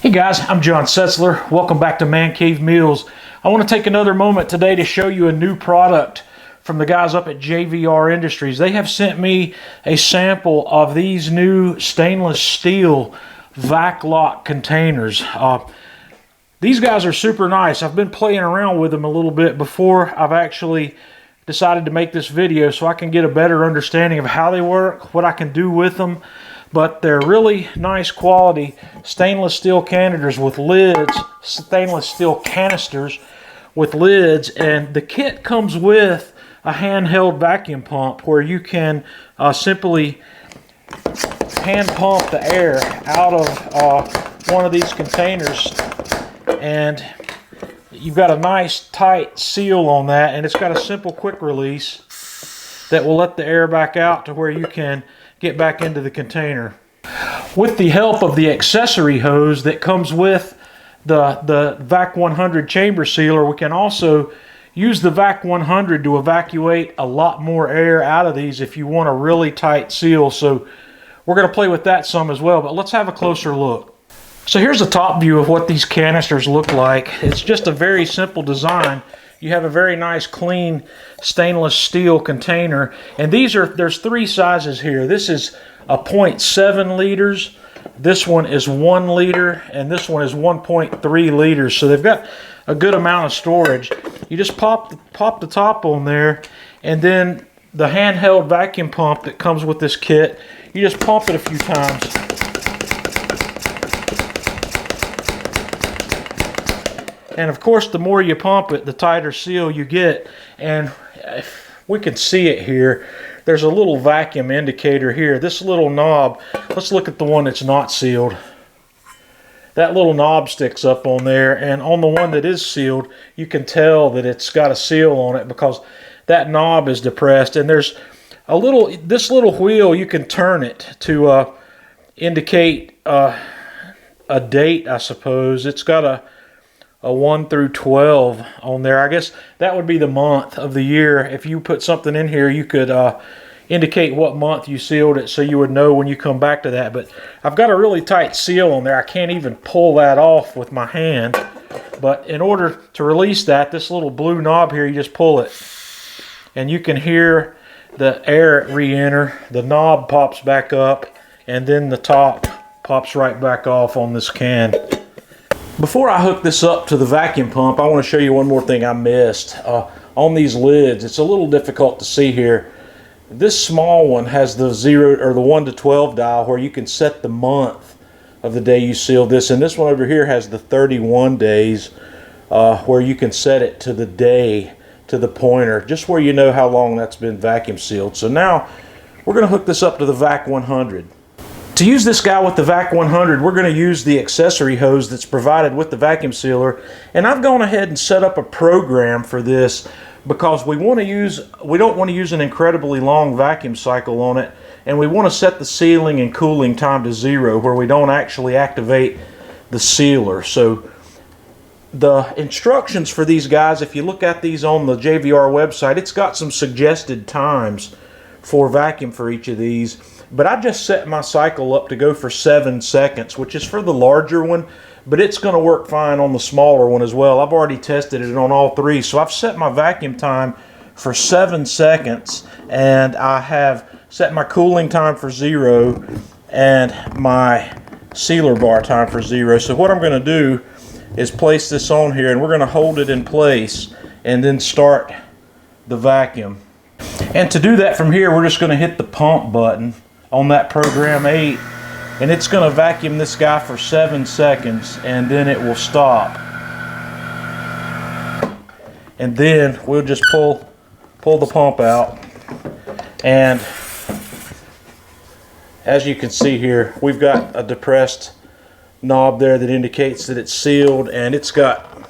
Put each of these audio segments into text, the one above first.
Hey guys, I'm John Setzler. Welcome back to Man Cave Meals. I want to take another moment today to show you a new product from the guys up at JVR Industries. They have sent me a sample of these new stainless steel VacLok containers. These guys are super nice. I've been playing around with them a little bit before I've actually decided to make this video so I can get a better understanding of how they work, what I can do with them. But they're really nice quality stainless steel canisters with lids, stainless steel canisters with lids, and the kit comes with a handheld vacuum pump where you can simply hand pump the air out of one of these containers, and you've got a nice tight seal on that, and it's got a simple quick release that will let the air back out to where you can get back into the container. With the help of the accessory hose that comes with the VAC 100 chamber sealer, we can also use the VAC 100 to evacuate a lot more air out of these if you want a really tight seal. So we're going to play with that some as well, but let's have a closer look. So here's a top view of what these canisters look like. It's just a very simple design. You have a very nice clean stainless steel container, and there's three sizes here. This is a 0.7 liters, this one is 1 liter, and this one is 1.3 liters. So they've got a good amount of storage. You just pop the top on there, and then the handheld vacuum pump that comes with this kit, you just pump it a few times. And of course, the more you pump it, the tighter seal you get. And we can see it here. There's a little vacuum indicator here. This little knob, let's look at the one that's not sealed. That little knob sticks up on there, and on the one that is sealed, you can tell that it's got a seal on it because that knob is depressed. And there's this little wheel, you can turn it to indicate a date, I suppose. It's got a 1 through 12 on there. I guess that would be the month of the year. If you put something in here, you could indicate what month you sealed it so you would know when you come back to that. But I've got a really tight seal on there. I can't even pull that off with my hand. But in order to release that, this little blue knob here, you just pull it. And you can hear the air re-enter. The knob pops back up, and then the top pops right back off on this can. Before I hook this up to the vacuum pump, I want to show you one more thing I missed. On these lids, it's a little difficult to see here. This small one has the 1 to 12 dial where you can set the month of the day you seal this, and this one over here has the 31 days where you can set it to the day, to the pointer, just where you know how long that's been vacuum sealed. So now we're going to hook this up to the VAC 100. To use this guy with the VAC 100, we're going to use the accessory hose that's provided with the vacuum sealer, and I've gone ahead and set up a program for this because we don't want to use an incredibly long vacuum cycle on it, and we want to set the sealing and cooling time to 0 where we don't actually activate the sealer. So the instructions for these guys, if you look at these on the JVR website, it's got some suggested times for vacuum for each of these. But I just set my cycle up to go for 7 seconds, which is for the larger one, but it's going to work fine on the smaller one as well. I've already tested it on all three, so I've set my vacuum time for 7 seconds, and I have set my cooling time for 0 and my sealer bar time for 0. So what I'm going to do is place this on here, and we're going to hold it in place and then start the vacuum. And to do that from here, we're just going to hit the pump button on that program 8, and it's going to vacuum this guy for 7 seconds, and then it will stop. And then we'll just pull the pump out, and as you can see here, we've got a depressed knob there that indicates that it's sealed, and it's got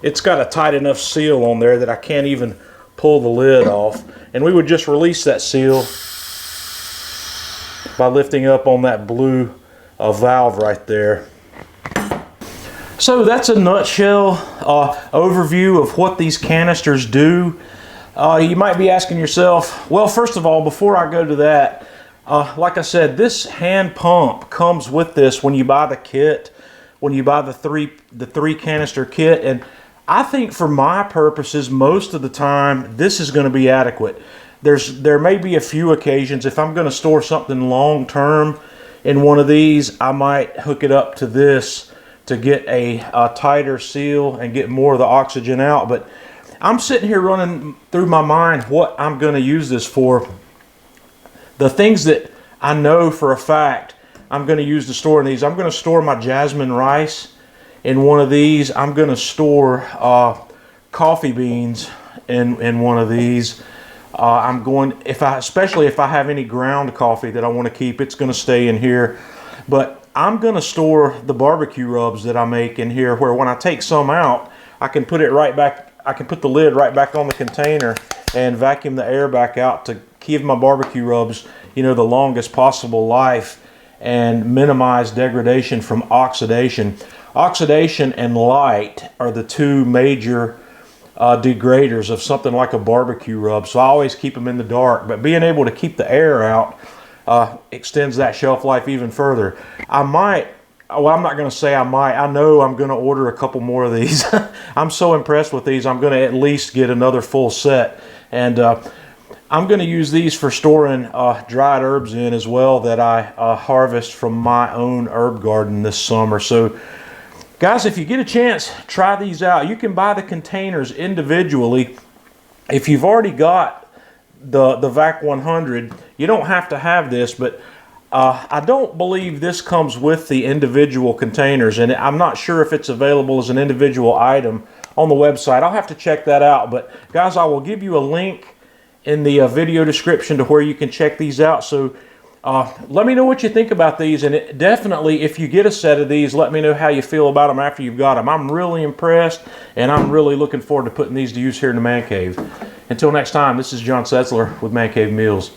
a tight enough seal on there that I can't even pull the lid off. And we would just release that seal by lifting up on that blue valve right there. So that's a nutshell overview of what these canisters do. You might be asking yourself, well, first of all, before I go to that, like I said, this hand pump comes with this when you buy the kit. when you buy the three canister kit. And I think for my purposes, most of the time, this is going to be adequate. There may be a few occasions, if I'm going to store something long term in one of these, I might hook it up to this to get a tighter seal and get more of the oxygen out. But I'm sitting here running through my mind what I'm going to use this for. The things that I know for a fact I'm going to use to store in these. I'm going to store my jasmine rice in one of these. I'm going to store coffee beans in one of these. I'm going, especially if I have any ground coffee that I want to keep, it's going to stay in here. But I'm going to store the barbecue rubs that I make in here, where when I take some out, I can put it right back. I can put the lid right back on the container and vacuum the air back out to give my barbecue rubs, you know, the longest possible life and minimize degradation from oxidation. Oxidation and light are the two major degraders of something like a barbecue rub, so I always keep them in the dark. But being able to keep the air out extends that shelf life even further. I might, well, I'm not going to say I might, I know I'm going to order a couple more of these. I'm so impressed with these, I'm going to at least get another full set. And I'm going to use these for storing dried herbs in as well that I harvest from my own herb garden this summer. So guys, if you get a chance, try these out. You can buy the containers individually. If you've already got the VAC 100, you don't have to have this, but I don't believe this comes with the individual containers, and I'm not sure if it's available as an individual item on the website. I'll have to check that out. But guys, I will give you a link in the video description to where you can check these out. So let me know what you think about these, and definitely, if you get a set of these, let me know how you feel about them after you've got them. I'm really impressed, and I'm really looking forward to putting these to use here in the Man Cave. Until next time, this is John Setzler with Man Cave Meals.